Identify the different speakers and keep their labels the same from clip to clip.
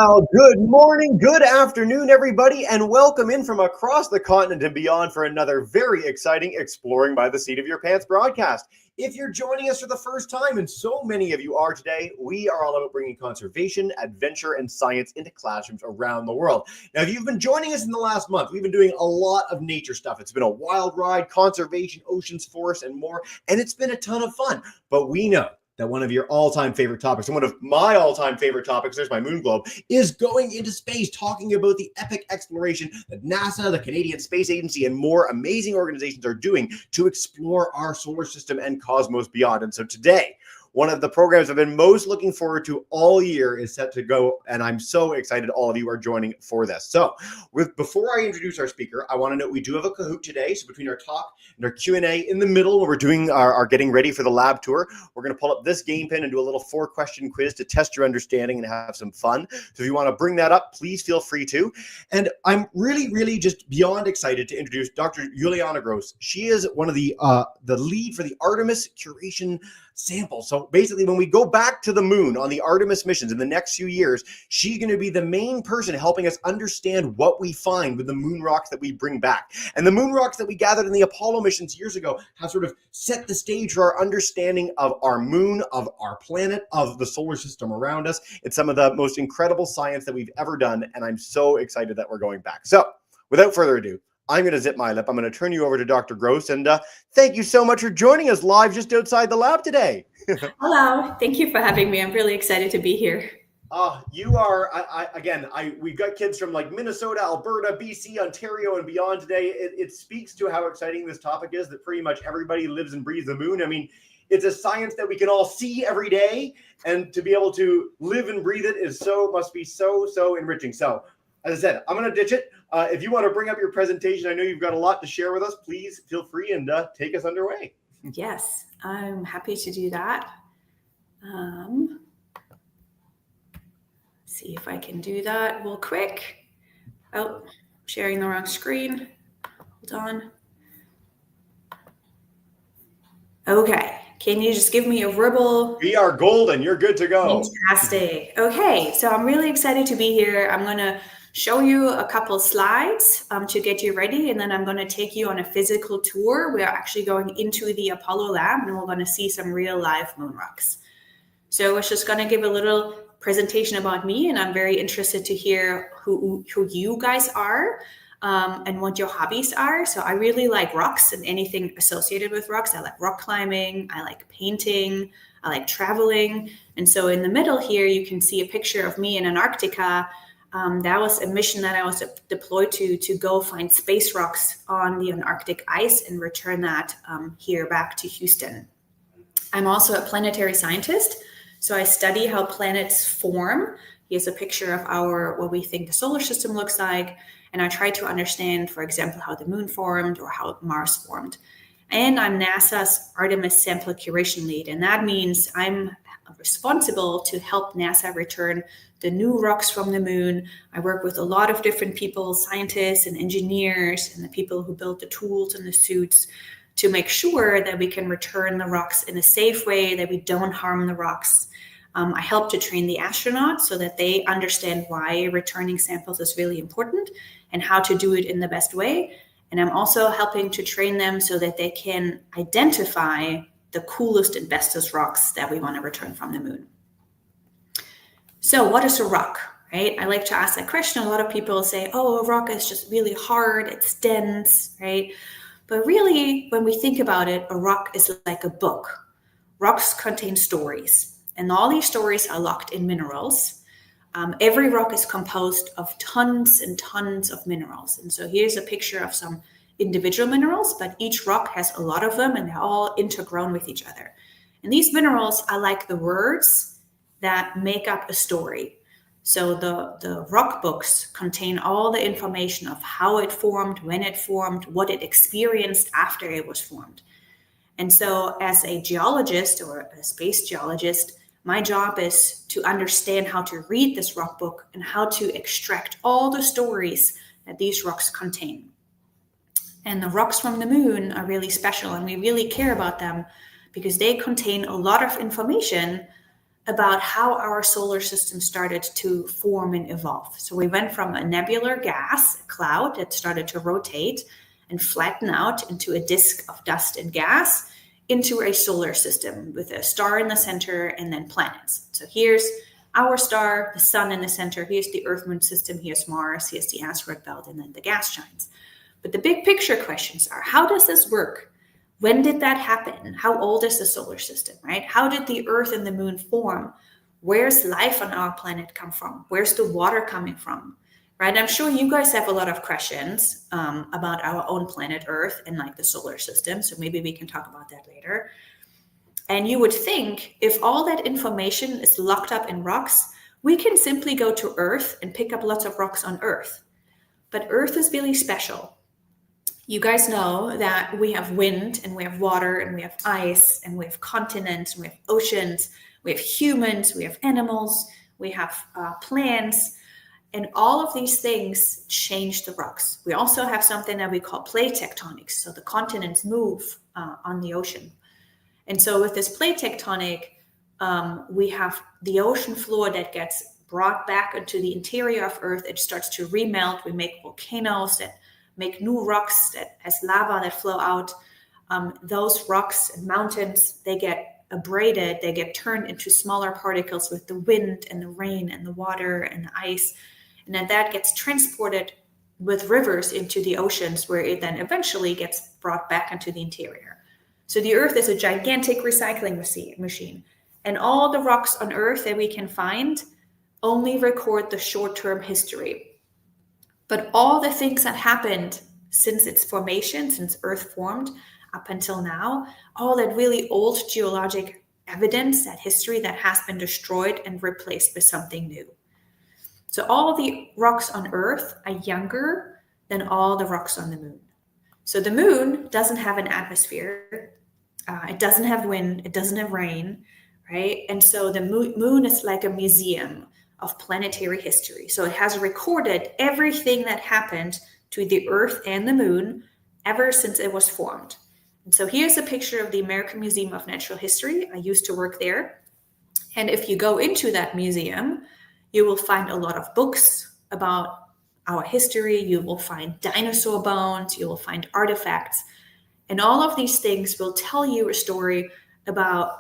Speaker 1: Well, good morning, good afternoon, everybody, and welcome in from across the continent and beyond for another very exciting Exploring by the Seat of Your Pants broadcast. If you're joining us for the first time, and so many of you are today, we are all about bringing conservation, adventure, and science into classrooms around the world. Now, if you've been joining us in the last month, we've been doing a lot of nature stuff. It's been a wild ride, conservation, oceans, forests, and more, and it's been a ton of fun. But we know that one of your all-time favorite topics, and one of my all-time favorite topics, there's my moon globe, is going into space, talking about the epic exploration that NASA, the Canadian Space Agency, and more amazing organizations are doing to explore our solar system and cosmos beyond. And so today, one of the programs I've been most looking forward to all year is set to go, and I'm so excited all of you are joining for this. So, before I introduce our speaker, I want to note we do have a Kahoot today. So between our talk and our Q&A in the middle, when we're doing our getting ready for the lab tour, we're going to pull up this game pin and do a little 4-question quiz to test your understanding and have some fun. So if you want to bring that up, please feel free to. And I'm really just beyond excited to introduce Dr. Juliane Gross. She is one of the lead for the Artemis Curation sample. So basically, when we go back to the moon on the Artemis missions in the next few years, she's going to be the main person helping us understand what we find with the moon rocks that we bring back. And the moon rocks that we gathered in the Apollo missions years ago have sort of set the stage for our understanding of our moon, of our planet, of the solar system around us. It's some of the most incredible science that we've ever done, and I'm so excited that we're going back. So without further ado, I'm going to zip my lip. I'm going to turn you over to Dr. Gross, and thank you so much for joining us live just outside the lab today.
Speaker 2: Hello. Thank you for having me. I'm really excited to be here.
Speaker 1: You are, we've got kids from like Minnesota, Alberta, BC, Ontario, and beyond today. It speaks to how exciting this topic is, that pretty much everybody lives and breathes the moon. I mean, it's a science that we can all see every day, and to be able to live and breathe it must be so enriching. So, as I said, I'm going to ditch it. If you want to bring up your presentation, I know you've got a lot to share with us. Please feel free and take us underway.
Speaker 2: Yes, I'm happy to do that. See if I can do that real quick. Oh, sharing the wrong screen. Hold on. Okay, can you just give me a verbal?
Speaker 1: We are golden. You're good to go.
Speaker 2: Fantastic. Okay, so I'm really excited to be here. I'm going to show you a couple slides to get you ready, and then I'm going to take you on a physical tour. We're actually going into the Apollo lab, and we're going to see some real live moon rocks. So I was just going to give a little presentation about me, and I'm very interested to hear who you guys are and what your hobbies are. So I really like rocks and anything associated with rocks. I like rock climbing, I like painting, I like traveling. And so in the middle here, you can see a picture of me in Antarctica. That was a mission that I was deployed to go find space rocks on the Antarctic ice and return that here back to Houston. I'm also a planetary scientist, so I study how planets form. Here's a picture of what we think the solar system looks like, and I try to understand, for example, how the moon formed or how Mars formed. And I'm NASA's Artemis sample curation lead, and that means I'm responsible to help NASA return the new rocks from the moon. I work with a lot of different people, scientists and engineers, and the people who build the tools and the suits to make sure that we can return the rocks in a safe way, that we don't harm the rocks. I help to train the astronauts so that they understand why returning samples is really important and how to do it in the best way. And I'm also helping to train them so that they can identify the coolest and bestest rocks that we want to return from the moon. So what is a rock, right? I like to ask that question. A lot of people say, oh, a rock is just really hard, it's dense, right? But really, when we think about it, a rock is like a book. Rocks contain stories, and all these stories are locked in minerals. Every rock is composed of tons and tons of minerals. And so here's a picture of some individual minerals, but each rock has a lot of them, and they're all intergrown with each other. And these minerals are like the words that make up a story. So the rock books contain all the information of how it formed, when it formed, what it experienced after it was formed. And so as a geologist or a space geologist, my job is to understand how to read this rock book and how to extract all the stories that these rocks contain. And the rocks from the moon are really special, and we really care about them because they contain a lot of information about how our solar system started to form and evolve. So we went from a nebular gas, a cloud that started to rotate and flatten out into a disk of dust and gas, into a solar system with a star in the center and then planets. So here's our star, the sun in the center, here's the Earth-Moon system, here's Mars, here's the asteroid belt, and then the gas giants. But the big picture questions are, how does this work? When did that happen? How old is the solar system, right? How did the Earth and the Moon form? Where's life on our planet come from? Where's the water coming from, right? I'm sure you guys have a lot of questions about our own planet Earth and like the solar system. So maybe we can talk about that later. And you would think if all that information is locked up in rocks, we can simply go to Earth and pick up lots of rocks on Earth. But Earth is really special. You guys know that we have wind and we have water and we have ice and we have continents and we have oceans, we have humans, we have animals, we have plants, and all of these things change the rocks. We also have something that we call plate tectonics. So the continents move on the ocean. And so with this plate tectonic, we have the ocean floor that gets brought back into the interior of Earth. It starts to remelt. We make volcanoes that make new rocks that as lava that flow out. Those rocks and mountains, they get abraded, they get turned into smaller particles with the wind and the rain and the water and the ice. And then that gets transported with rivers into the oceans, where it then eventually gets brought back into the interior. So the Earth is a gigantic recycling machine. And all the rocks on Earth that we can find only record the short-term history. But all the things that happened since its formation, since Earth formed up until now, all that really old geologic evidence, that history that has been destroyed and replaced with something new. So all the rocks on Earth are younger than all the rocks on the Moon. So the Moon doesn't have an atmosphere. It doesn't have wind. It doesn't have rain, right? And so the Moon is like a museum of planetary history. So it has recorded everything that happened to the Earth and the Moon ever since it was formed. And so here's a picture of the American Museum of Natural History. I used to work there. And if you go into that museum, you will find a lot of books about our history. You will find dinosaur bones. You will find artifacts. And all of these things will tell you a story about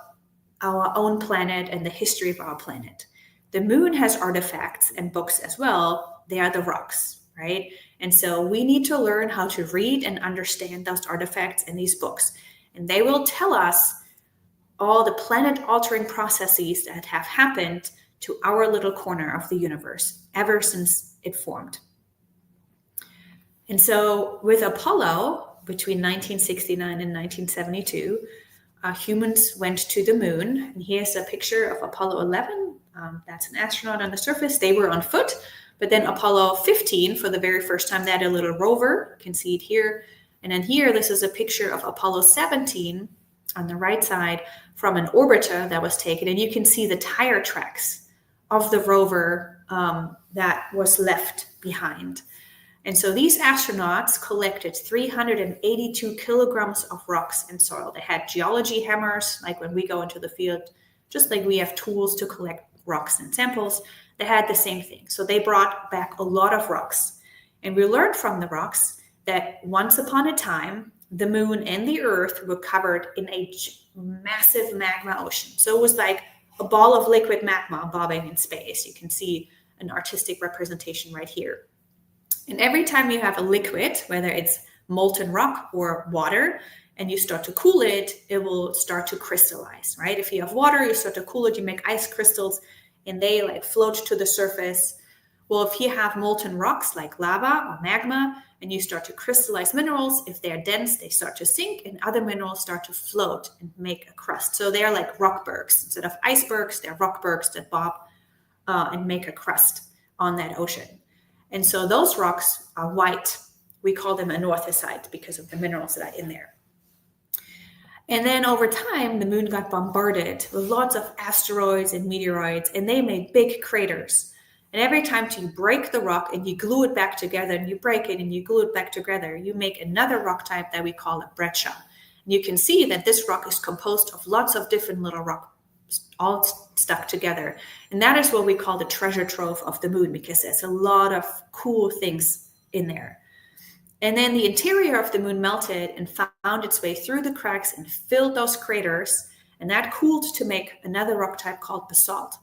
Speaker 2: our own planet and the history of our planet. The Moon has artifacts and books as well. They are the rocks, right? And so we need to learn how to read and understand those artifacts in these books. And they will tell us all the planet-altering processes that have happened to our little corner of the universe ever since it formed. And so with Apollo, between 1969 and 1972, humans went to the Moon. And here's a picture of Apollo 11. That's an astronaut on the surface. They were on foot. But then Apollo 15, for the very first time, they had a little rover. You can see it here. And then here, this is a picture of Apollo 17 on the right side from an orbiter that was taken. And you can see the tire tracks of the rover that was left behind. And so these astronauts collected 382 kilograms of rocks and soil. They had geology hammers, like when we go into the field, just like we have tools to collect rocks and samples. They had the same thing. So they brought back a lot of rocks. And we learned from the rocks that once upon a time, the Moon and the Earth were covered in a massive magma ocean. So it was like a ball of liquid magma bobbing in space. You can see an artistic representation right here. And every time you have a liquid, whether it's molten rock or water, and you start to cool it, it will start to crystallize, right? If you have water, you start to cool it, you make ice crystals, and they like float to the surface. Well, if you have molten rocks like lava or magma, and you start to crystallize minerals, if they're dense, they start to sink, and other minerals start to float and make a crust. So they're like rockbergs. Instead of icebergs, they're rockbergs that bob and make a crust on that ocean. And so those rocks are white. We call them anorthosite because of the minerals that are in there. And then over time, the Moon got bombarded with lots of asteroids and meteoroids, and they made big craters. And every time you break the rock and you glue it back together, and you break it and you glue it back together, you make another rock type that we call a breccia. And you can see that this rock is composed of lots of different little rocks all stuck together. And that is what we call the treasure trove of the moon, because there's a lot of cool things in there. And then the interior of the moon melted and found its way through the cracks and filled those craters. And that cooled to make another rock type called basalt.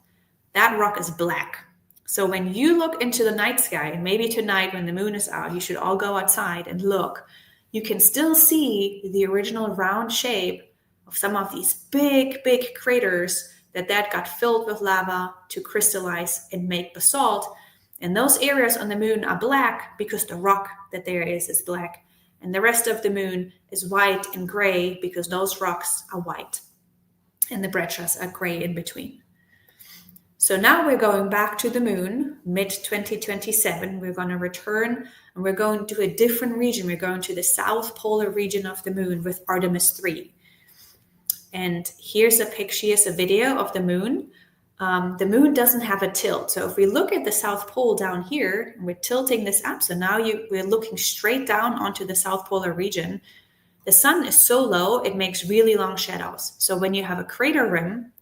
Speaker 2: That rock is black. So when you look into the night sky, and maybe tonight when the moon is out, you should all go outside and look, you can still see the original round shape of some of these big, big craters that got filled with lava to crystallize and make basalt. And those areas on the moon are black because the rock that there is black. And the rest of the moon is white and gray because those rocks are white. And the breccias are gray in between. So now we're going back to the moon, mid-2027. We're going to return and we're going to a different region. We're going to the south polar region of the moon with Artemis 3. And here's a video of the moon. The moon doesn't have a tilt. So if we look at the South Pole down here, and we're tilting this up. So now we're looking straight down onto the South Polar region. The sun is so low, it makes really long shadows. So when you have a crater rim,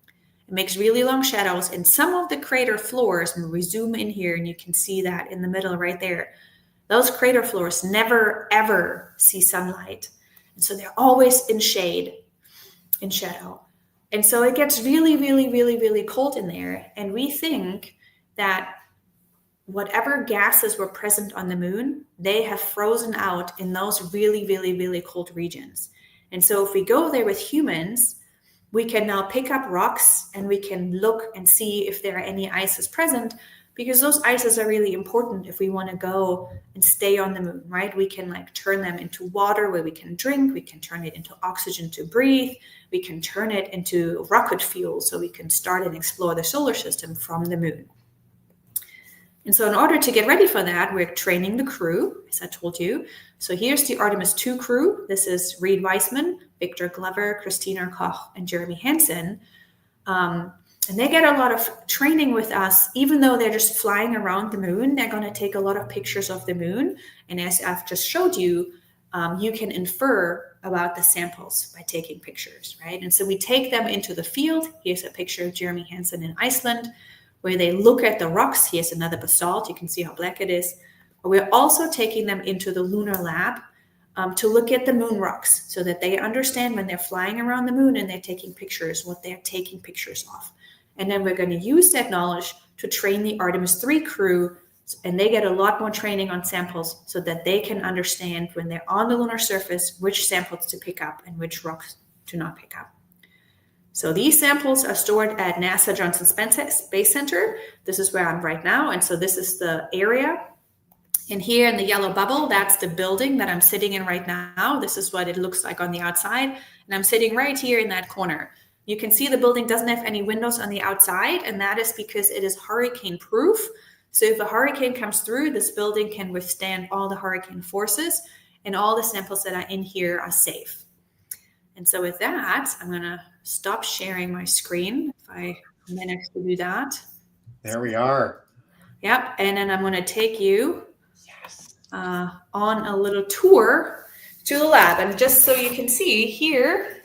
Speaker 2: it makes really long shadows. And some of the crater floors, and we zoom in here and you can see that in the middle right there, those crater floors never, ever see sunlight. And so they're always in shade, in shadow. And so it gets really, really, really, really cold in there. And we think that whatever gases were present on the moon, they have frozen out in those really, really, really cold regions. And so if we go there with humans, we can now pick up rocks and we can look and see if there are any ices present, because those ices are really important if we want to go and stay on the moon, right? We can turn them into water where we can drink, we can turn it into oxygen to breathe, we can turn it into rocket fuel so we can start and explore the solar system from the moon. And so in order to get ready for that, we're training the crew, as I told you. So here's the Artemis 2 crew. This is Reed Weissman, Victor Glover, Christina Koch, and Jeremy Hansen. And they get a lot of training with us. Even though they're just flying around the moon, they're going to take a lot of pictures of the moon. And as I've just showed you, you can infer about the samples by taking pictures, right? And so we take them into the field. Here's a picture of Jeremy Hansen in Iceland, where they look at the rocks. Here's another basalt. You can see how black it is. We're also taking them into the lunar lab to look at the moon rocks so that they understand when they're flying around the moon and they're taking pictures, what they're taking pictures of. And then we're going to use that knowledge to train the Artemis 3 crew, and they get a lot more training on samples so that they can understand when they're on the lunar surface which samples to pick up and which rocks to not pick up. So these samples are stored at NASA Johnson Space Center. This is where I'm right now. And so this is the area. And here in the yellow bubble, that's the building that I'm sitting in right now. This is what it looks like on the outside. And I'm sitting right here in that corner. You can see the building doesn't have any windows on the outside, and that is because it is hurricane proof. So if a hurricane comes through, this building can withstand all the hurricane forces, and all the samples that are in here are safe. And so with that, I'm going to stop sharing my screen if I manage to do that.
Speaker 1: There we are.
Speaker 2: Yep. And then I'm going to take you on a little tour to the lab. And just so you can see here,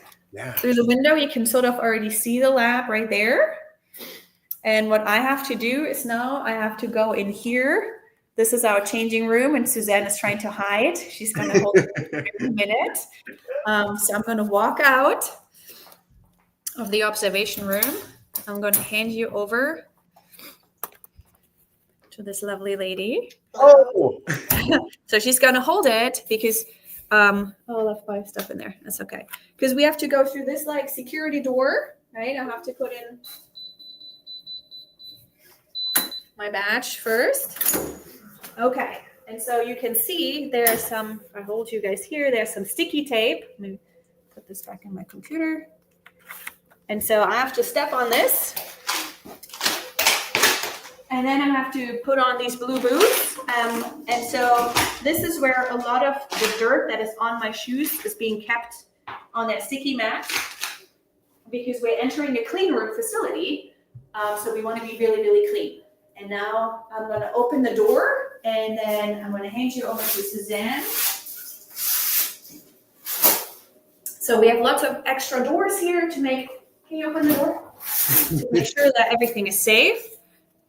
Speaker 2: through the window, you can sort of already see the lab right there. And what I have to do is now I have to go in here. This is our changing room, and Suzanne is trying to hide. She's going to hold it in a minute. So I'm going to walk out of the observation room. I'm going to hand you over to this lovely lady.
Speaker 1: Oh!
Speaker 2: So she's going to hold it because I left my stuff in there. That's okay. Because we have to go through this security door, right? I have to put in my badge first. Okay. And so you can see there's some, if I hold you guys here, there's some sticky tape. Let me put this back in my computer. And so I have to step on this. And then I have to put on these blue boots. And so this is where a lot of the dirt that is on my shoes is being kept on that sticky mat, because we're entering a clean room facility. So we want to be really, really clean. And now I'm going to open the door, and then I'm going to hand you over to Suzanne. So we have lots of extra doors here to make. Can you open the door? to make sure that everything is safe.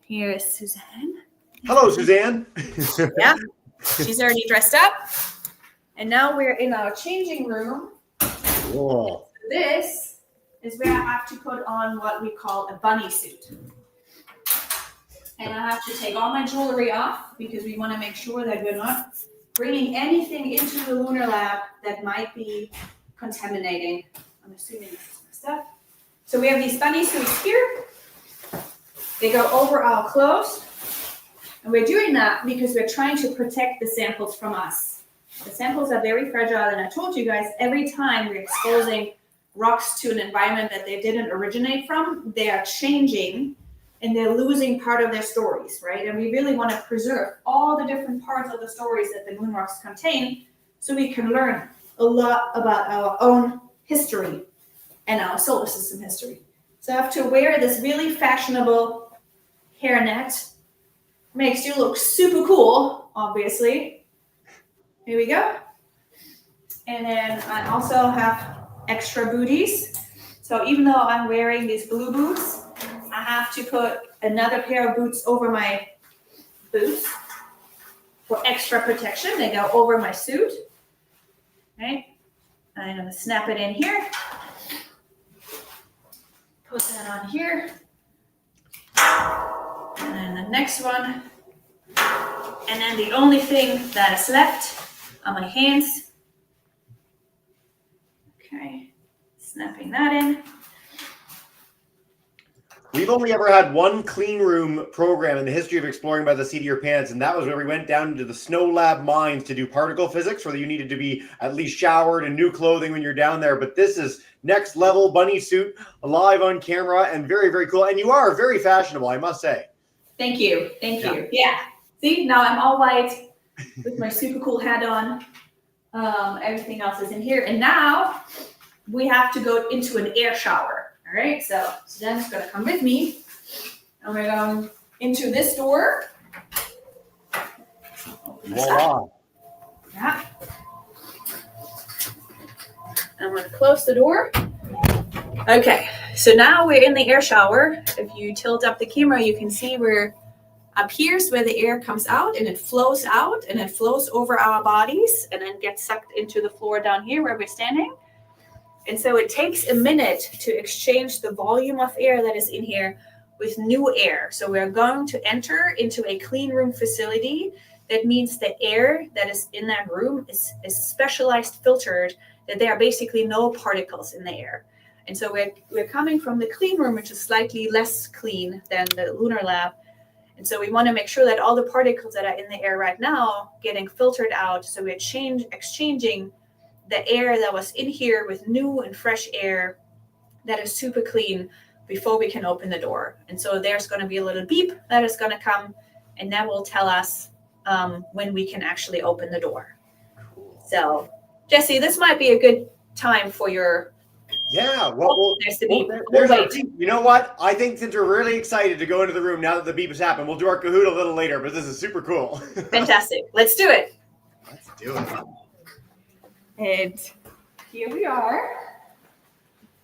Speaker 2: Here's Suzanne.
Speaker 1: Hello, Suzanne.
Speaker 2: Yeah, she's already dressed up. And now we're in our changing room.
Speaker 1: Cool.
Speaker 2: This is where I have to put on what we call a bunny suit. And I have to take all my jewelry off because we want to make sure that we're not bringing anything into the lunar lab that might be contaminating. I'm assuming this is my stuff. So we have these bunny suits here. They go over our clothes. And we're doing that because we're trying to protect the samples from us. The samples are very fragile, and I told you guys, every time we're exposing rocks to an environment that they didn't originate from, they are changing and they're losing part of their stories, right? And we really want to preserve all the different parts of the stories that the moon rocks contain so we can learn a lot about our own history and our solar system history. So I have to wear this really fashionable hairnet. Makes you look super cool, obviously. Here we go. And then I also have extra booties. So even though I'm wearing these blue boots, I have to put another pair of boots over my boots for extra protection. They go over my suit. Okay. I'm going to snap it in here. Put that on here. And then the next one. And then the only thing that is left are my hands. Okay, snapping that in.
Speaker 1: We've only ever had one clean room program in the history of Exploring by the Seat of Your Pants, and that was where we went down into the snow lab mines to do particle physics, where you needed to be at least showered and new clothing when you're down there. But this is next level bunny suit, live on camera, and very, very cool. And you are very fashionable, I must say.
Speaker 2: Thank you. Thank you. Yeah. See, now I'm all white with my super cool hat on. Everything else is in here. And now we have to go into an air shower. All right. So Suzanne's going to come with me. And we're going into this door.
Speaker 1: Voila.
Speaker 2: Yeah. I'm going to close the door. Okay. So now we're in the air shower. If you tilt up the camera, you can see we're up here's where the air comes out and it flows out and it flows over our bodies and then gets sucked into the floor down here where we're standing. And so it takes a minute to exchange the volume of air that is in here with new air. So we're going to enter into a clean room facility. That means the air that is in that room is specialized filtered, that there are basically no particles in the air. And so we're coming from the clean room, which is slightly less clean than the lunar lab. And so we want to make sure that all the particles that are in the air right now getting filtered out. So we're exchanging the air that was in here with new and fresh air that is super clean before we can open the door. And so there's going to be a little beep that is going to come, and that will tell us when we can actually open the door.
Speaker 1: Cool.
Speaker 2: So, Jesse, this might be a good time for your...
Speaker 1: Yeah, well,
Speaker 2: there's the beep.
Speaker 1: There's our beep. You know what? I think since we're really excited to go into the room now that the beep has happened, we'll do our Kahoot a little later, but this is super cool.
Speaker 2: Fantastic. Let's do it.
Speaker 1: Let's do it.
Speaker 2: And here we are.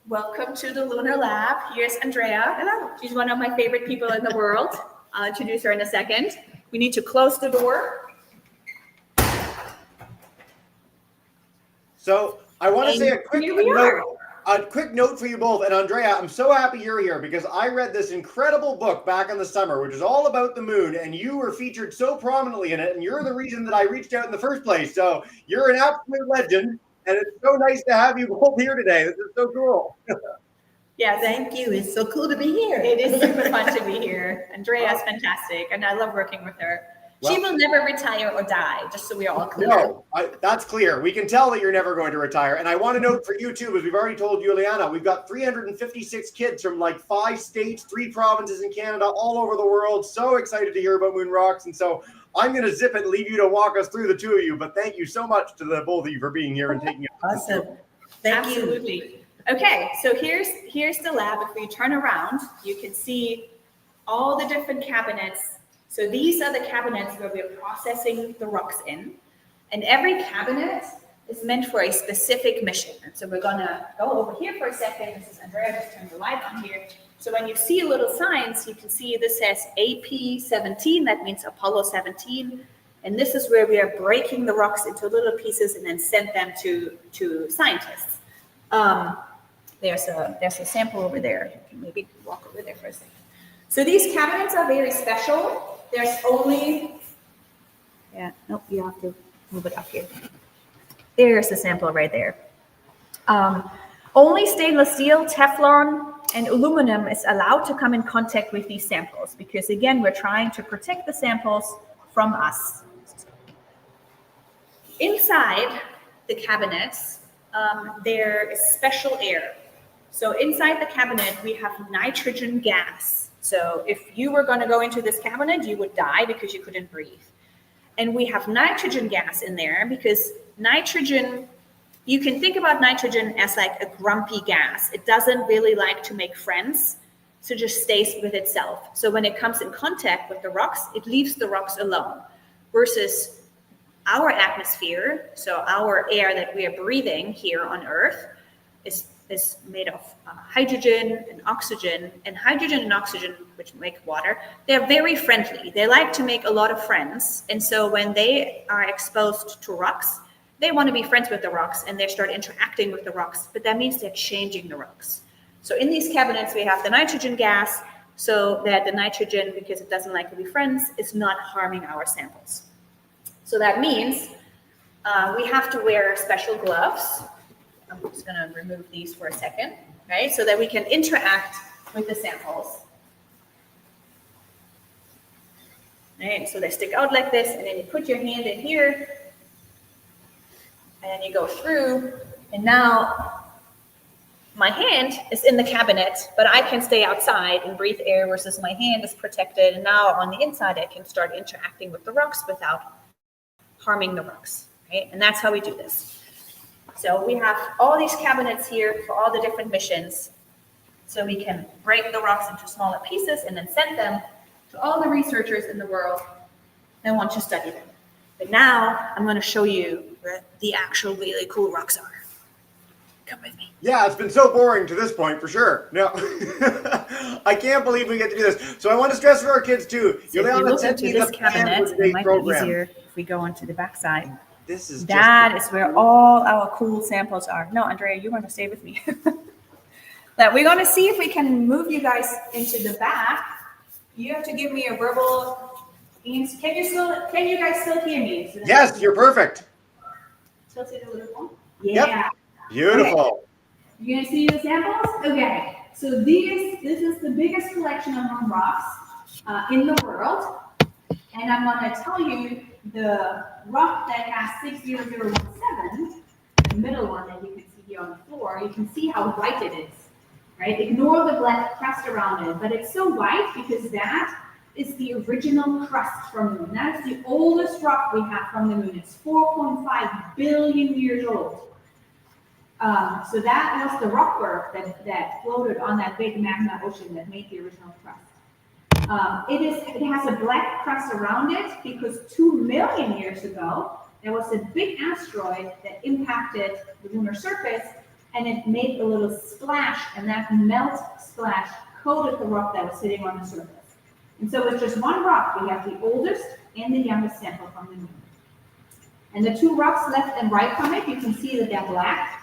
Speaker 2: Welcome to the Lunar Lab. Here's Andrea. Hello. She's one of my favorite people in the world. I'll introduce her in a second. We need to close the door.
Speaker 1: So I want to say a quick note for you both. And Andrea, I'm so happy you're here because I read this incredible book back in the summer, which is all about the moon, and you were featured so prominently in it, and you're the reason that I reached out in the first place. So you're an absolute legend, and it's so nice to have you both here today. This is so cool.
Speaker 3: Yeah, thank you. It's so cool to be here.
Speaker 2: It is super fun to be here. Andrea's fantastic, and I love working with her.
Speaker 3: She will never retire or die, just so we're all clear.
Speaker 1: No, that's clear. We can tell that you're never going to retire. And I want to note for you too, as we've already told Juliana, we've got 356 kids from like 5 states, 3 provinces in Canada, all over the world. So excited to hear about moon rocks. And so I'm going to zip it and leave you to walk us through the two of you. But thank you so much to the both of you for being here and taking it.
Speaker 3: Awesome. Thank you.
Speaker 2: Absolutely. Okay, so here's the lab. If we turn around, you can see all the different cabinets. So these are the cabinets where we're processing the rocks in. And every cabinet is meant for a specific mission. And so we're gonna go over here for a second. This is Andrea, just turn the light on here. So when you see little signs, you can see this says AP17, that means Apollo 17. And this is where we are breaking the rocks into little pieces and then send them to scientists. There's a sample over there. You can maybe walk over there for a second. So these cabinets are very special. There's only, you have to move it up here. There's the sample right there. Only stainless steel, Teflon, and aluminum is allowed to come in contact with these samples because, again, we're trying to protect the samples from us. Inside the cabinets, there is special air. So inside the cabinet, we have nitrogen gas. So if you were going to go into this cabinet, you would die because you couldn't breathe. And we have nitrogen gas in there because nitrogen, you can think about nitrogen as like a grumpy gas. It doesn't really like to make friends, so just stays with itself. So when it comes in contact with the rocks, it leaves the rocks alone. Versus our atmosphere, so our air that we are breathing here on Earth, is made of hydrogen and oxygen. And hydrogen and oxygen, which make water, they're very friendly. They like to make a lot of friends. And so when they are exposed to rocks, they want to be friends with the rocks and they start interacting with the rocks, but that means they're changing the rocks. So in these cabinets, we have the nitrogen gas so that the nitrogen, because it doesn't like to be friends, is not harming our samples. So that means we have to wear special gloves. I'm just going to remove these for a second, right? So that we can interact with the samples. Right? So they stick out like this, and then you put your hand in here, and then you go through, and now my hand is in the cabinet, but I can stay outside and breathe air versus my hand is protected. And now on the inside, I can start interacting with the rocks without harming the rocks, right? And that's how we do this. So we have all these cabinets here for all the different missions. So we can break the rocks into smaller pieces and then send them to all the researchers in the world that want to study them. But now I'm going to show you where the actual really cool rocks are. Come with me.
Speaker 1: Yeah, it's been so boring to this point, for sure. No, I can't believe we get to do this. So I want to stress for our kids too.
Speaker 2: So if you look into this cabinet, it might be easier if we go onto the back side.
Speaker 1: This is
Speaker 2: that is where all our cool samples are. No, Andrea, you want to stay with me. That we're going to see if we can move you guys into the back. You have to give me a verbal. Can you guys still hear me? So
Speaker 1: yes, you're perfect.
Speaker 2: Tilt it a little more. Yeah.
Speaker 1: Yep. Beautiful.
Speaker 2: Okay. You gonna see the samples? Okay. So this is the biggest collection of known rocks in the world, and I'm gonna tell you the rock that has 60017, the middle one that you can see here on the floor. You can see how white it is, right? Ignore the black crust around it, but it's so white because that is the original crust from the moon. That is the oldest rock we have from the moon. It's 4.5 billion years old. So that was the rockwork that floated on that big magma ocean that made the original crust. It has a black crust around it because 2 million years ago, there was a big asteroid that impacted the lunar surface and it made a little splash, and that melt splash coated the rock that was sitting on the surface. And so it's just one rock. We have the oldest and the youngest sample from the moon. And the 2 rocks left and right from it, you can see that they're black.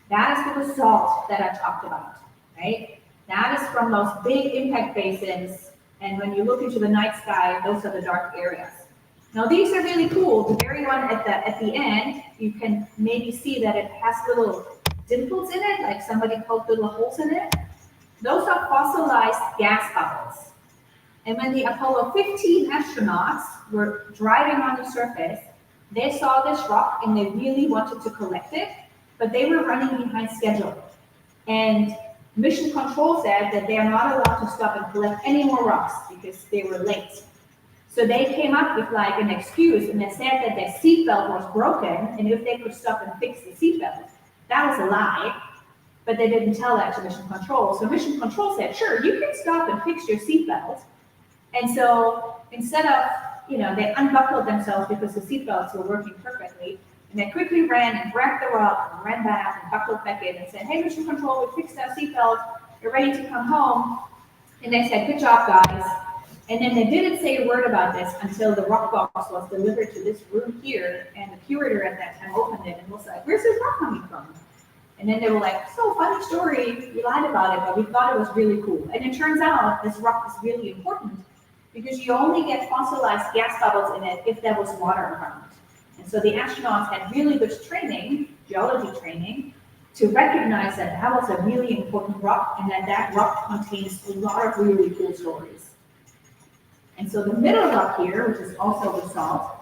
Speaker 2: That is the basalt that I talked about, right? That is from those big impact basins. And when you look into the night sky, those are the dark areas. Now these are really cool. The very one at the end, you can maybe see that it has little dimples in it, like somebody poked little holes in it. Those are fossilized gas bubbles. And when the Apollo 15 astronauts were driving on the surface, they saw this rock and they really wanted to collect it, but they were running behind schedule. And mission control said that they are not allowed to stop and collect any more rocks because they were late. So they came up with like an excuse, and they said that their seatbelt was broken, and if they could stop and fix the seatbelt. That was a lie, but they didn't tell that to mission control. So mission control said, sure, you can stop and fix your seatbelt. And so instead of, they unbuckled themselves because the seatbelts were working perfectly, and they quickly ran and grabbed the rock and ran back and buckled back in and said, hey, mission control, we fixed our seatbelt. You're ready to come home.
Speaker 4: And they said, good job, guys. And then they didn't say a word about this until the rock box was delivered to this room here, and the curator at that time opened it and was like, where's this rock coming from? And then they were like, so funny story, we lied about it, but we thought it was really cool. And it turns out this rock is really important because you only get fossilized gas bubbles in it if there was water around. And so the astronauts had really good training, geology training, to recognize that that was a really important rock and that that rock contains a lot of really cool stories. And so the middle rock here, which is also basalt,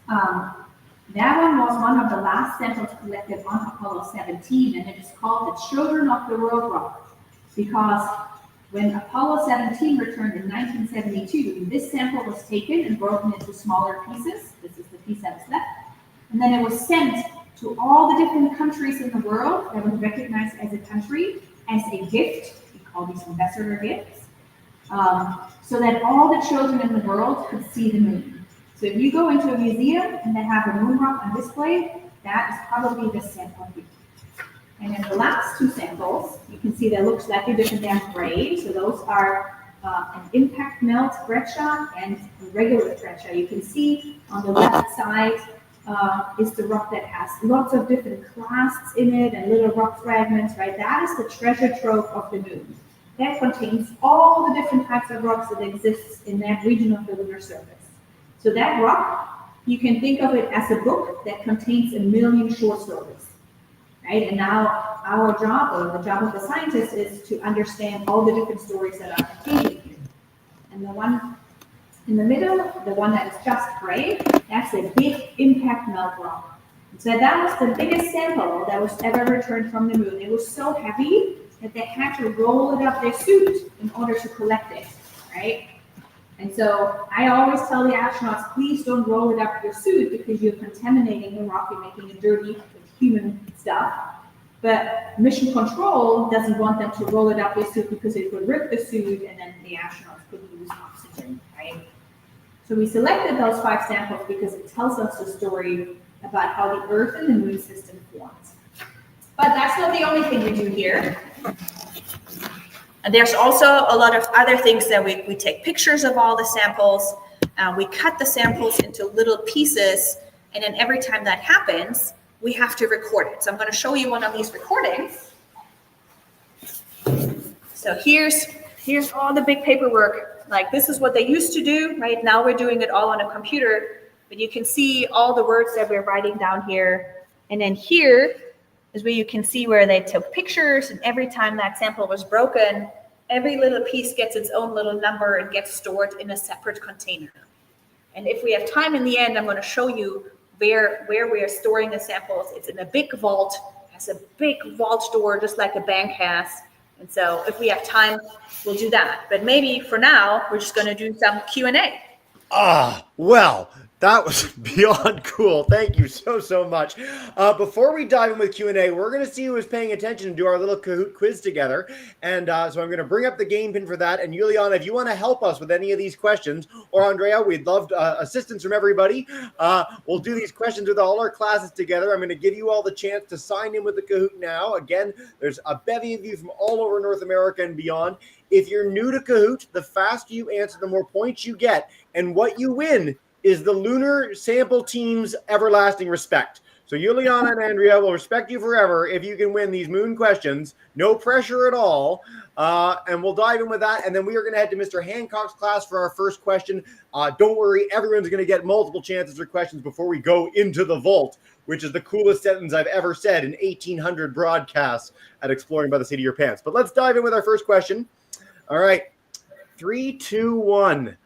Speaker 4: that one was one of the last samples collected on Apollo 17, and it is called the Children of the World rock, because when Apollo 17 returned in 1972, this sample was taken and broken into smaller pieces. This is the piece that is left. And then it was sent to all the different countries in the world that was recognized as a country as a gift. We call these ambassador gifts. So that all the children in the world could see the moon. So if you go into a museum and they have a moon rock on display, that is probably the sample here. And then the last two samples, you can see that looks slightly different than gray. So those are an impact melt breccia and a regular breccia. You can see on the left side is the rock that has lots of different clasts in it and little rock fragments, right? That is the treasure trove of the moon. That contains all the different types of rocks that exist in that region of the lunar surface. So that rock, you can think of it as a book that contains 1 million short stories, right? And now our job, or the job of the scientist, is to understand all the different stories that are contained in here. And the one in the middle, the one that is just gray, that's a big impact melt rock. So that was the biggest sample that was ever returned from the moon. It was so heavy that they had to roll it up their suit in order to collect it, right? And so I always tell the astronauts, please don't roll it up your suit because you're contaminating the rock, you're making it dirty with human stuff. But mission control doesn't want them to roll it up their suit because it would rip the suit and then the astronauts could lose oxygen, right? So we selected those 5 samples because it tells us the story about how the Earth and the Moon system formed. But that's not the only thing we do here. And there's also a lot of other things that we take pictures of all the samples. We cut the samples into little pieces, and then every time that happens, we have to record it. So I'm going to show you one of these recordings. So here's all the big paperwork. Like, this is what they used to do, right? Now we're doing it all on a computer, but you can see all the words that we're writing down here. And then here is where you can see where they took pictures, and every time that sample was broken, every little piece gets its own little number and gets stored in a separate container. And if we have time in the end, I'm going to show you where we are storing the samples. It's in a big vault. It has a big vault door, just like a bank has. And so if we have time, we'll do that. But maybe for now, we're just going to do some Q&A.
Speaker 1: Well, that was beyond cool. Thank you so much. Before we dive in with Q&A, we're going to see who is paying attention and do our little Kahoot quiz together. And so I'm going to bring up the game pin for that. And Juliane, if you want to help us with any of these questions, or Andrea, we'd love assistance from everybody. We'll do these questions with all our classes together. I'm going to give you all the chance to sign in with the Kahoot now. Again, there's a bevy of you from all over North America and beyond. If you're new to Kahoot, the faster you answer, the more points you get. And what you win is the Lunar Sample Team's everlasting respect. So Juliane and Andrea will respect you forever if you can win these moon questions. No pressure at all. And we'll dive in with that. And then we are going to head to Mr. Hancock's class for our first question. Don't worry, everyone's going to get multiple chances for questions before we go into the vault, which is the coolest sentence I've ever said in 1,800 broadcasts at Exploring by the Seat of Your Pants. But let's dive in with our first question. All right. 3, 2, 1.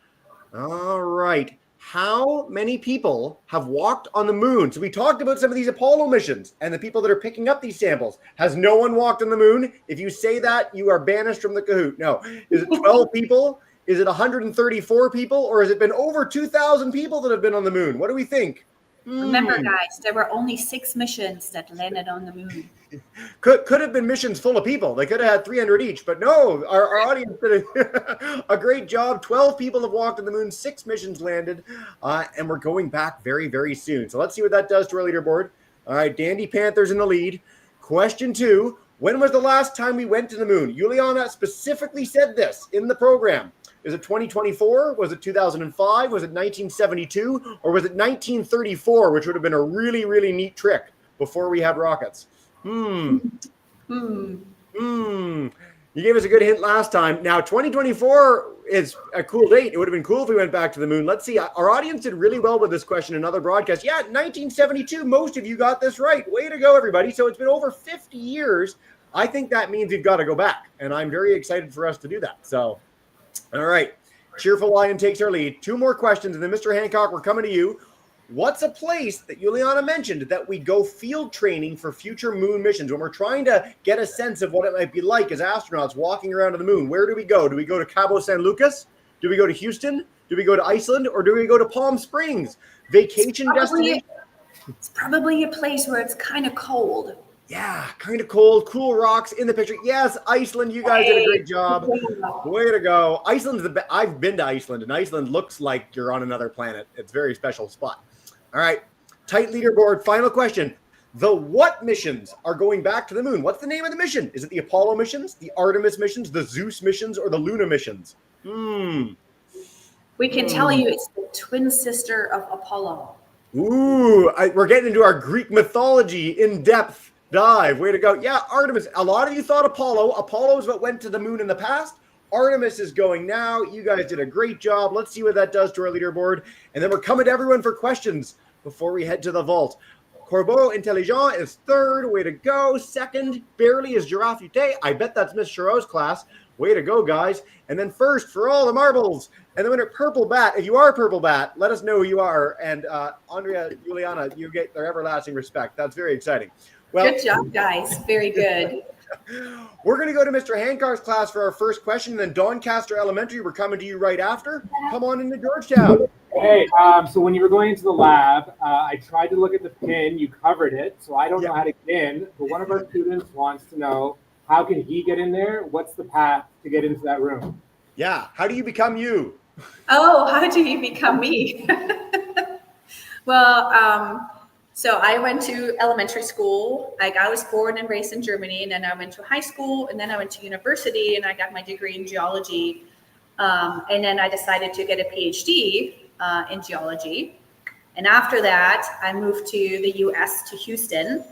Speaker 1: All right. How many people have walked on the moon? So we talked about some of these Apollo missions and the people that are picking up these samples. Has no one walked on the moon? If you say that, you are banished from the Kahoot. No. Is it 12 people? Is it 134 people? Or has it been over 2,000 people that have been on the moon? What do we think?
Speaker 2: Remember, guys, there were only 6 missions that landed on the moon.
Speaker 1: Could have been missions full of people. They could have had 300 each, but no, our audience did a great job. 12 people have walked on the moon, 6 missions landed, and we're going back very, very soon. So let's see what that does to our leaderboard. All right, Dandy Panther's in the lead. Question 2, When was the last time we went to the moon? Juliana specifically said this in the program. Is it 2024? Was it 2005? Was it 1972? Or was it 1934, which would have been a really, really neat trick before we had rockets? You gave us a good hint last time. Now, 2024 is a cool date. It would have been cool if we went back to the moon. Let's see. Our audience did really well with this question in other broadcasts. Yeah, 1972. Most of you got this right. Way to go, everybody. So it's been over 50 years. I think that means we've got to go back. And I'm very excited for us to do that. So, all right. Cheerful Lion takes our lead. 2 more questions. And then, Mr. Hancock, we're coming to you. What's a place that Juliana mentioned that we go field training for future moon missions when we're trying to get a sense of what it might be like as astronauts walking around on the moon? Where do we go? Do we go to Cabo San Lucas? Do we go to Houston? Do we go to Iceland? Or do we go to Palm Springs? Vacation destination?
Speaker 2: It's probably a place where it's kind of cold.
Speaker 1: Yeah, kind of cold, cool rocks in the picture. Yes, Iceland, you guys did a great job. Way to go. Iceland's I've been to Iceland, and Iceland looks like you're on another planet. It's a very special spot. All right, tight leaderboard. Final question. The what missions are going back to the moon? What's the name of the mission? Is it the Apollo missions, the Artemis missions, the Zeus missions, or the Luna missions?
Speaker 2: We can tell you it's the twin sister of Apollo.
Speaker 1: Ooh, we're getting into our Greek mythology in-depth dive. Way to go. Yeah, Artemis. A lot of you thought Apollo. Apollo is what went to the moon in the past. Artemis is going now. You guys did a great job. Let's see what that does to our leaderboard. And then we're coming to everyone for questions before we head to the vault. Corbeau Intelligent is 3rd. Way to go. 2nd, barely, is Giraffe Ute. I bet that's Miss Chareau's class. Way to go, guys. And then 1st for all the marbles. And the winner, Purple Bat. If you are Purple Bat, let us know who you are. And Andrea, Juliana, you get their everlasting respect. That's very exciting. Well,
Speaker 2: good job, guys. Very good.
Speaker 1: We're going to go to Mr. Hancock's class for our first question, and then Doncaster Elementary, we're coming to you right after. Come on into Georgetown.
Speaker 5: Hey, so when you were going into the lab, I tried to look at the pin. You covered it, so I don't know how to get in. But one of our students wants to know, how can he get in there? What's the path to get into that room?
Speaker 1: Yeah, how do you become you?
Speaker 2: Oh, how do you become me? Well, so I went to elementary school. Like, I was born and raised in Germany, and then I went to high school, and then I went to university, and I got my degree in geology. And then I decided to get a PhD in geology. And after that, I moved to the US, to Houston,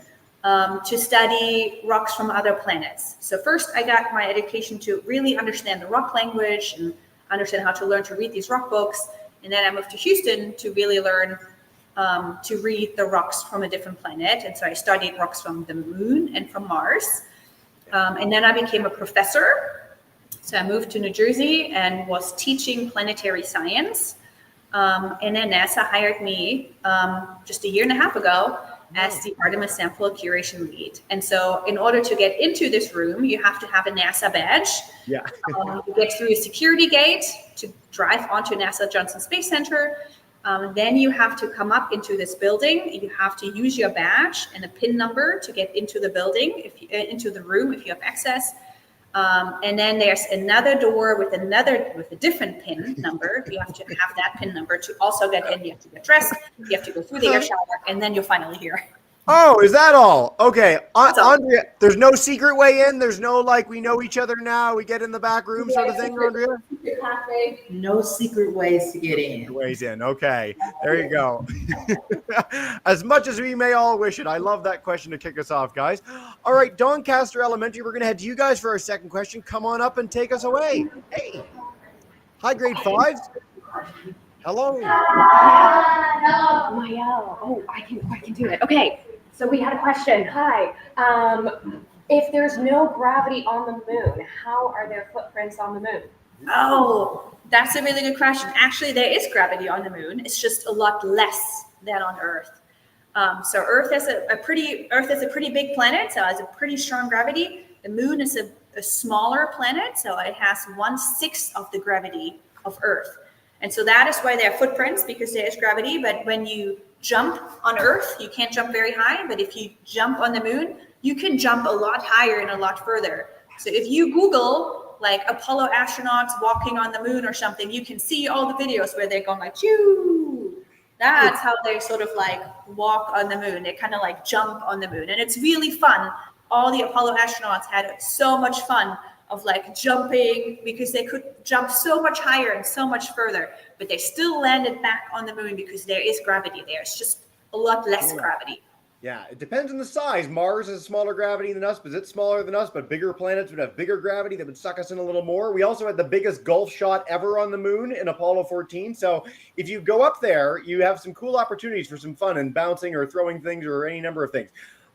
Speaker 2: to study rocks from other planets. So first, I got my education to really understand the rock language and understand how to learn to read these rock books. And then I moved to Houston to really learn to read the rocks from a different planet. And so I studied rocks from the moon and from Mars. And then I became a professor. So I moved to New Jersey and was teaching planetary science. And then NASA hired me just a year and a half ago as the Artemis sample curation lead. And so in order to get into this room, you have to have a NASA badge.
Speaker 1: Yeah.
Speaker 2: You get through a security gate to drive onto NASA Johnson Space Center. Then you have to come up into this building. You have to use your badge and a PIN number to get into the building, into the room if you have access. And then there's another door with a different PIN number. You have to have that PIN number to also get in. You have to get dressed. You have to go through the air shower, and then you're finally here.
Speaker 1: Oh, is that all? Okay. Andrea, there's no secret way in? There's no, like, we know each other now, we get in the back room sort of thing, Andrea?
Speaker 3: No secret ways to get in.
Speaker 1: Ways in. Okay. There you go. As much as we may all wish it. I love that question to kick us off, guys. All right, Doncaster Elementary, we're going to head to you guys for our second question. Come on up and take us away. Hey. Hi, grade 5s. Hello.
Speaker 6: Mael. Oh, I can do it. Okay. So we had a question. Hi. If there's no gravity on the moon, how are there footprints on the moon?
Speaker 2: Oh, that's a really good question. Actually, there is gravity on the moon. It's just a lot less than on Earth. So Earth is a pretty big planet, so it has a pretty strong gravity. The moon is a smaller planet, so it has 1/6 of the gravity of Earth. And so that is why there are footprints, because there is gravity. But when you jump on Earth, you can't jump very high. But if you jump on the moon, you can jump a lot higher and a lot further. So if you Google like Apollo astronauts walking on the moon or something, you can see all the videos where they're going like, choo. That's how they sort of like walk on the moon. They kind of like jump on the moon. And it's really fun all the Apollo astronauts had so much fun of like jumping because they could jump so much higher and so much further, but they still landed back on the moon because there is gravity there. It's just a lot less gravity.
Speaker 1: Yeah, it depends on the size. Mars has a smaller gravity than us, but it's smaller than us, but bigger planets would have bigger gravity that would suck us in a little more. We also had the biggest gulf shot ever on the moon in Apollo 14. So if you go up there, you have some cool opportunities for some fun and bouncing or throwing things or any number of things.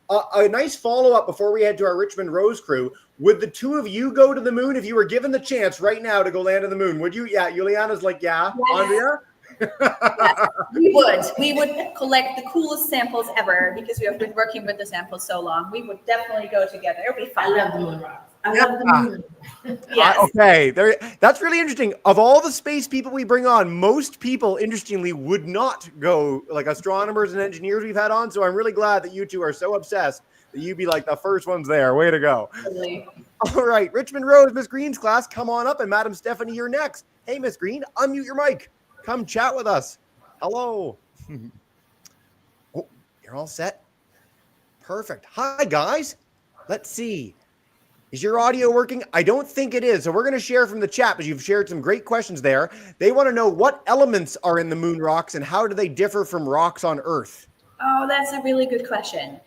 Speaker 1: A nice follow-up before we head to our Richmond Rose crew. Would the two of you go to the moon if you were given the chance right now to go land on the moon? Would you? Yeah, Juliana's like, yeah.
Speaker 2: Yes.
Speaker 1: Andrea?
Speaker 2: Yes, we would. We would collect the coolest samples ever because we have been working with the samples so long. We would definitely go together. It would be
Speaker 3: I
Speaker 2: fun.
Speaker 3: love the moon rocks. I love the moon.
Speaker 2: Yes.
Speaker 1: Okay, that's really interesting. Of all the space people we bring on, most people, interestingly, would not go, like astronomers and engineers we've had on. So I'm really glad that you two are so obsessed that you'd be like the first ones there. Way to go.
Speaker 2: Totally.
Speaker 1: All right, Richmond Rose, Miss Green's class, come on up. And Madam Stephanie, you're next. Hey, Miss Green, unmute your mic. Come chat with us. Hello. Oh, you're all set? Perfect. Hi, guys. Let's see. Is your audio working? I don't think it is. So we're going to share from the chat because you've shared some great questions there. They want to know what elements are in the moon rocks and how do they differ from rocks on Earth?
Speaker 2: Oh, that's a really good question.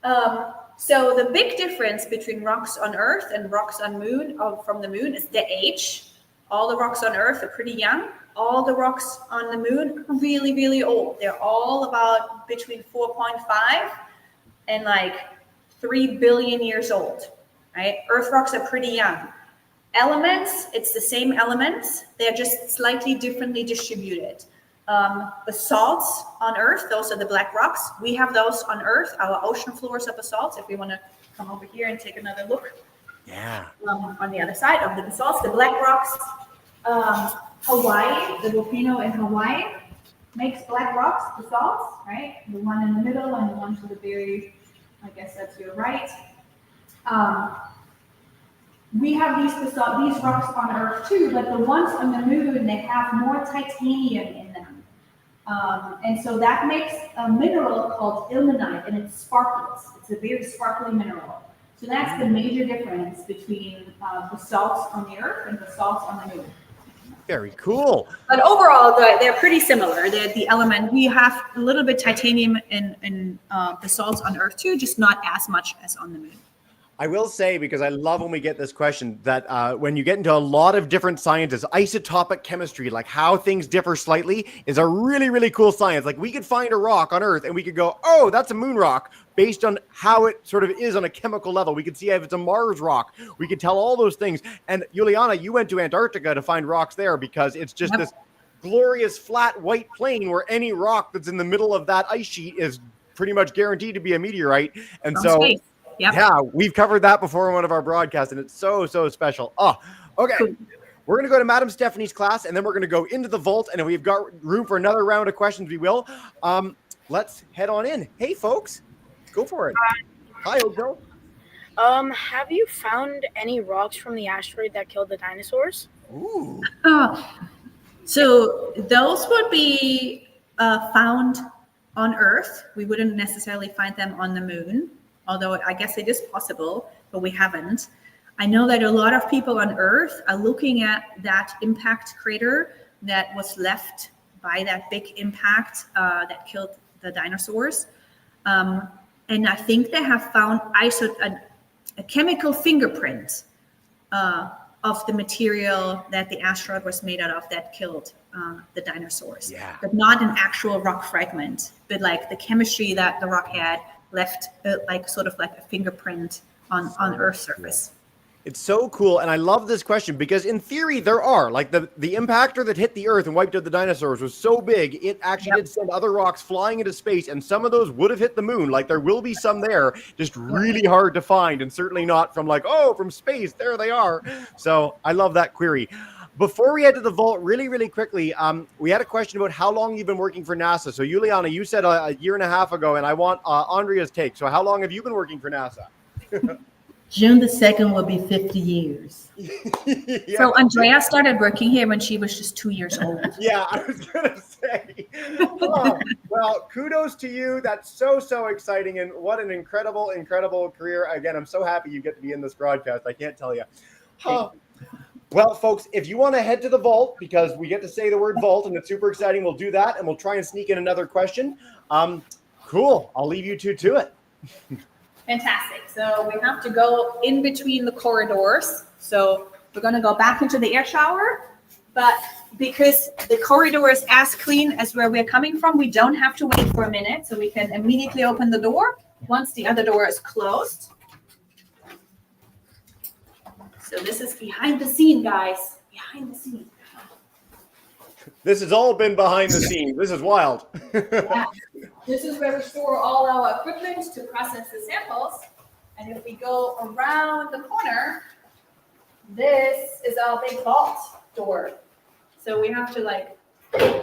Speaker 2: So the big difference between rocks on Earth and rocks on moon, from the moon, is the age. All the rocks on Earth are pretty young. All the rocks on the moon are really, really old. They're all about between 4.5 and like 3 billion years old, right? Earth rocks are pretty young. Elements, it's the same elements. They're just slightly differently distributed. Basalts on Earth, those are the black rocks. We have those on Earth. Our ocean floors are basalts. If we want to come over here and take another look.
Speaker 1: Yeah.
Speaker 2: On the other side of the basalts, the black rocks, Hawaii, the volcano in Hawaii makes black rocks, basalts, right? The one in the middle and the one to the very, I guess that's your right. We have these rocks on Earth too, but the ones on the moon, they have more titanium in them. And so that makes a mineral called ilmenite, and it sparkles. It's a very sparkly mineral. So that's the major difference between basalts on the Earth and basalts on the moon.
Speaker 1: Very cool.
Speaker 2: But overall, they're pretty similar. The element, we have a little bit titanium in basalts on Earth too, just not as much as on the moon.
Speaker 1: I will say, because I love when we get this question, that when you get into a lot of different sciences, isotopic chemistry, like how things differ slightly, is a really, really cool science. Like we could find a rock on Earth and we could go, oh, that's a moon rock, based on how it sort of is on a chemical level. We could see if it's a Mars rock. We could tell all those things. And Juliana, you went to Antarctica to find rocks there because it's just this glorious flat white plain where any rock that's in the middle of that ice sheet is pretty much guaranteed to be a meteorite. And so...
Speaker 2: Yep.
Speaker 1: Yeah, we've covered that before in one of our broadcasts, and it's so, so special. Oh, okay. We're going to go to Madam Stephanie's class, and then we're going to go into the vault, and if we've got room for another round of questions, we will. Let's head on in. Hey, folks, go for it. Hi, Ojo.
Speaker 7: Have you found any rocks from the asteroid that killed the dinosaurs?
Speaker 1: Ooh.
Speaker 2: So those would be found on Earth. We wouldn't necessarily find them on the moon. Although I guess it is possible, but we haven't. I know that a lot of people on Earth are looking at that impact crater that was left by that big impact that killed the dinosaurs. And I think they have found a chemical fingerprint of the material that the asteroid was made out of that killed the dinosaurs.
Speaker 1: Yeah.
Speaker 2: But not an actual rock fragment, but like the chemistry that the rock had left like sort of like a fingerprint on Earth's surface.
Speaker 1: It's so cool, and I love this question because in theory there are, like the impactor that hit the Earth and wiped out the dinosaurs was so big, it actually did send other rocks flying into space, and some of those would have hit the moon. Like there will be some there, just really hard to find, and certainly not from like, oh, from space, there they are. So I love that query. Before we head to the vault, really, really quickly, we had a question about how long you've been working for NASA. So, Juliana, you said a year and a half ago, and I want Andrea's take. So how long have you been working for NASA?
Speaker 3: June the 2nd will be 50 years.
Speaker 1: Yeah.
Speaker 2: So Andrea started working here when she was just 2 years old.
Speaker 1: Yeah, I was gonna say. Oh, well, kudos to you. That's so exciting, and what an incredible career. Again, I'm so happy you get to be in this broadcast. I can't tell you. Oh. Well, folks, if you want to head to the vault, because we get to say the word vault, and it's super exciting, we'll do that, and we'll try and sneak in another question. Cool. I'll leave you two to it.
Speaker 2: Fantastic. So we have to go in between the corridors. So we're going to go back into the air shower, but because the corridor is as clean as where we're coming from, we don't have to wait for a minute. So we can immediately open the door once the other door is closed. So this is behind the scene, guys. Behind the scene.
Speaker 1: This has all been behind the scenes. This is wild.
Speaker 2: Yeah. This is where we store all our equipment to process the samples. And if we go around the corner, this is our big vault door. So we have to like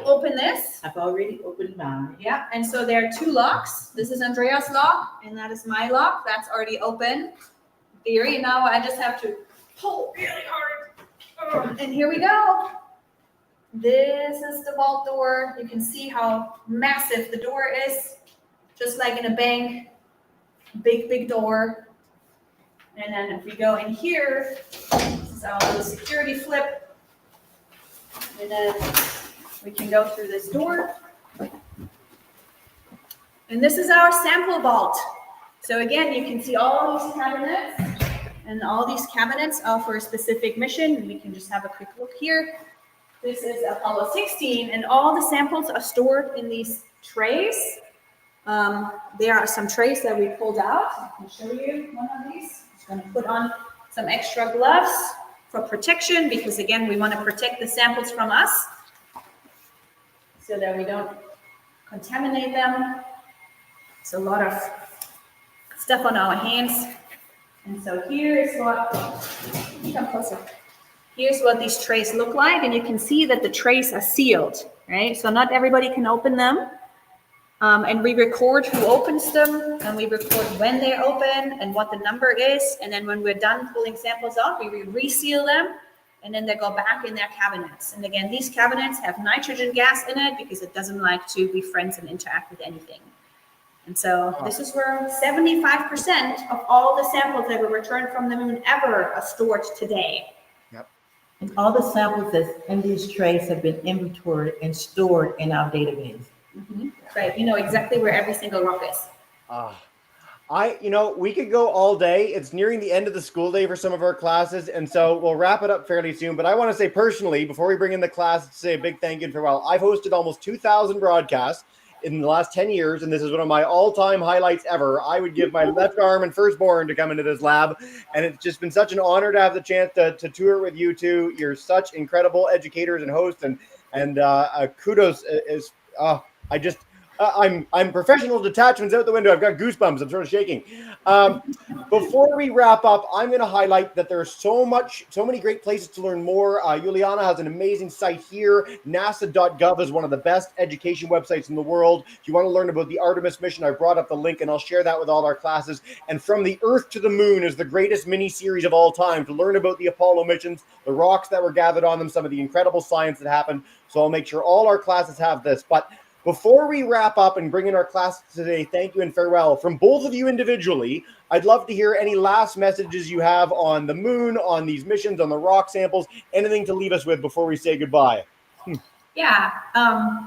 Speaker 2: open this.
Speaker 3: I've already opened mine.
Speaker 2: Yeah, and so there are two locks. This is Andrea's lock, and that is my lock. That's already open. Theory. Now I just have to pull really hard. And here we go. This is the vault door. You can see how massive the door is, just like in a bank. Big door. And then if we go in here, this is our little security flip. And then we can go through this door. And this is our sample vault. So again, you can see all these cabinets, and all these cabinets are for a specific mission. And we can just have a quick look here. This is Apollo 16, and all the samples are stored in these trays. There are some trays that we pulled out. I can show you one of these. I'm just going to put on some extra gloves for protection, because again, we want to protect the samples from us so that we don't contaminate them. It's a lot of stuff on our hands. And so here is what, come closer. Here's what these trays look like, and you can see that the trays are sealed, right? So not everybody can open them. And we record who opens them, and we record when they're open and what the number is. And then when we're done pulling samples out, we reseal them, and then they go back in their cabinets. And again, these cabinets have nitrogen gas in it because it doesn't like to be friends and interact with anything. And so this is where 75% of all the samples that were returned from the moon ever are stored today.
Speaker 3: And all the samples that's in these trays have been inventoried and stored in our database.
Speaker 2: Mm-hmm. Right. You know exactly where every single rock is.
Speaker 1: We could go all day. It's nearing the end of the school day for some of our classes, and so we'll wrap it up fairly soon. But I want to say personally, before we bring in the class, to say a big thank you and farewell. I've hosted almost 2,000 broadcasts in the last 10 years, and this is one of my all-time highlights ever. I would give my left arm and firstborn to come into this lab, and it's just been such an honor to have the chance to tour with you two. You're such incredible educators and hosts, and kudos is I'm professional detachments out the window. I've got goosebumps. I'm sort of shaking. Before we wrap up, I'm going to highlight that there's so many great places to learn more. Juliana has an amazing site here. NASA.gov is one of the best education websites in the world. If you want to learn about the Artemis mission, I brought up the link, and I'll share that with all our classes. And From the Earth to the Moon is the greatest mini-series of all time to learn about the Apollo missions, the rocks that were gathered on them, some of the incredible science that happened. So I'll make sure all our classes have this. But before we wrap up and bring in our class today, thank you and farewell. From both of you individually, I'd love to hear any last messages you have on the moon, on these missions, on the rock samples, anything to leave us with before we say goodbye.
Speaker 2: Yeah,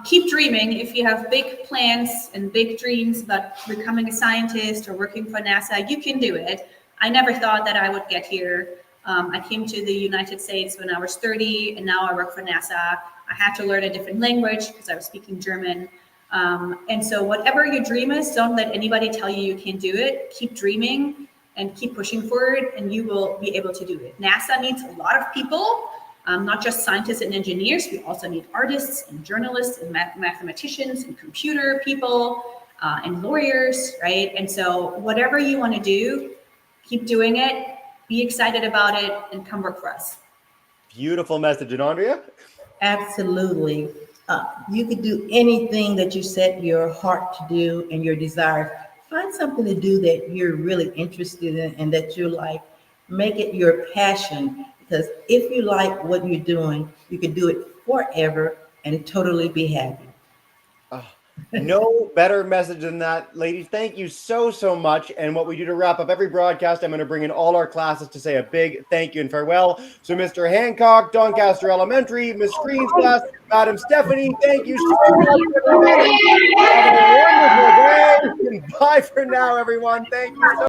Speaker 2: keep dreaming. If you have big plans and big dreams about becoming a scientist or working for NASA, you can do it. I never thought that I would get here. I came to the United States when I was 30, and now I work for NASA. I had to learn a different language because I was speaking German. And so whatever your dream is, don't let anybody tell you you can't do it. Keep dreaming and keep pushing forward, and you will be able to do it. NASA needs a lot of people, not just scientists and engineers. We also need artists and journalists and mathematicians and computer people and lawyers, right? And so whatever you want to do, keep doing it, be excited about it, and come work for us.
Speaker 1: Beautiful message. And Andrea?
Speaker 3: Absolutely. You could do anything that you set your heart to do and your desire Find something to do that you're really interested in and that you like. Make it your passion, because if you like what you're doing, you can do it forever and totally be happy.
Speaker 1: No better message than that, ladies. Thank you so much. And what we do to wrap up every broadcast, I'm going to bring in all our classes to say a big thank you and farewell. So Mr. Hancock, Doncaster Elementary, Miss Green's class, Madam Stephanie, thank you so much, everybody. Have a wonderful day. And bye for now, everyone. Thank you so